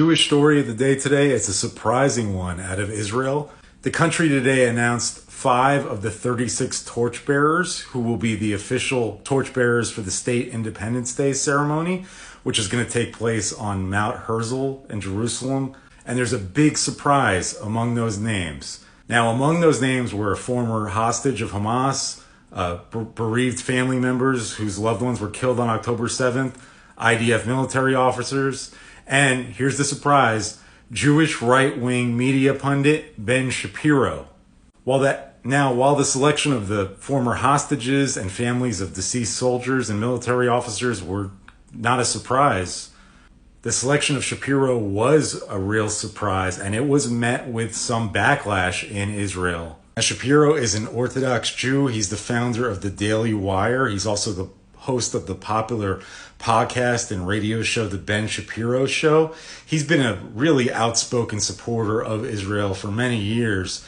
Jewish story of the day today. It's a surprising one out of Israel. The country today announced 5 of the 36 torchbearers who will be the official torchbearers for the State Independence Day ceremony, which is going to take place on Mount Herzl in Jerusalem. And there's a big surprise among those names. Now, among those names were a former hostage of Hamas, bereaved family members whose loved ones were killed on October 7th, IDF military officers, and here's the surprise, Jewish right-wing media pundit Ben Shapiro. While the selection of the former hostages and families of deceased soldiers and military officers were not a surprise, the selection of Shapiro was a real surprise, and it was met with some backlash in Israel. Now, Shapiro is an Orthodox Jew. He's the founder of the Daily Wire. He's also the host of the popular podcast and radio show, The Ben Shapiro Show. He's been a really outspoken supporter of Israel for many years.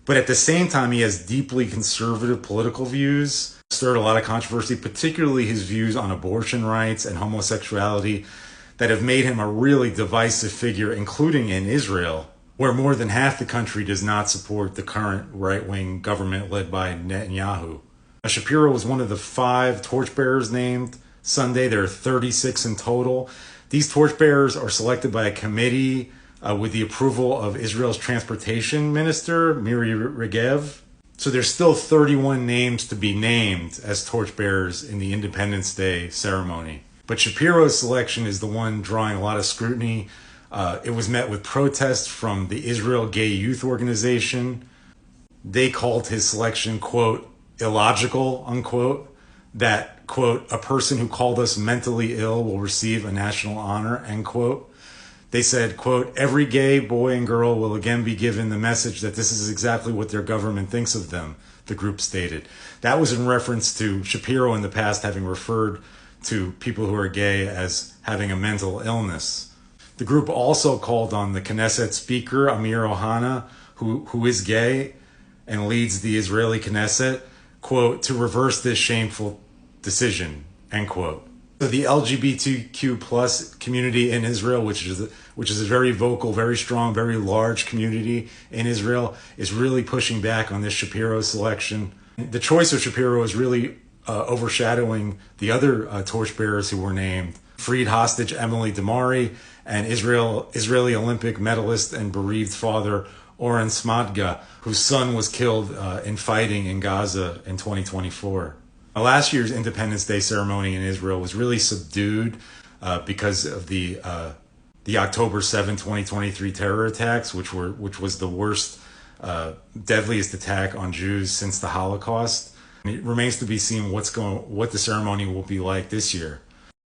But at the same time, he has deeply conservative political views, stirred a lot of controversy, particularly his views on abortion rights and homosexuality that have made him a really divisive figure, including in Israel, where more than half the country does not support the current right-wing government led by Netanyahu. Shapiro was one of the 5 torchbearers named Sunday. There are 36 in total. These torchbearers are selected by a committee with the approval of Israel's transportation minister, Miri Regev. So there's still 31 names to be named as torchbearers in the Independence Day ceremony. But Shapiro's selection is the one drawing a lot of scrutiny. It was met with protests from the Israel Gay Youth Organization. They called his selection, quote, illogical, unquote, that, quote, a person who called us mentally ill will receive a national honor, end quote. They said, quote, every gay boy and girl will again be given the message that this is exactly what their government thinks of them, the group stated. That was in reference to Shapiro in the past having referred to people who are gay as having a mental illness. The group also called on the Knesset speaker, Amir Ohana, who is gay and leads the Israeli Knesset, quote, to reverse this shameful decision, end quote. So the LGBTQ plus community in Israel, which is a very vocal, very strong, very large community in Israel, is really pushing back on this Shapiro selection. The choice of Shapiro is really overshadowing the other torchbearers who were named: freed hostage Emily Damari and Israeli Olympic medalist and bereaved father Oren Smadga, whose son was killed in fighting in Gaza in 2024. Last year's Independence Day ceremony in Israel was really subdued because of the October 7, 2023 terror attacks, which was the worst, deadliest attack on Jews since the Holocaust. It remains to be seen what the ceremony will be like this year.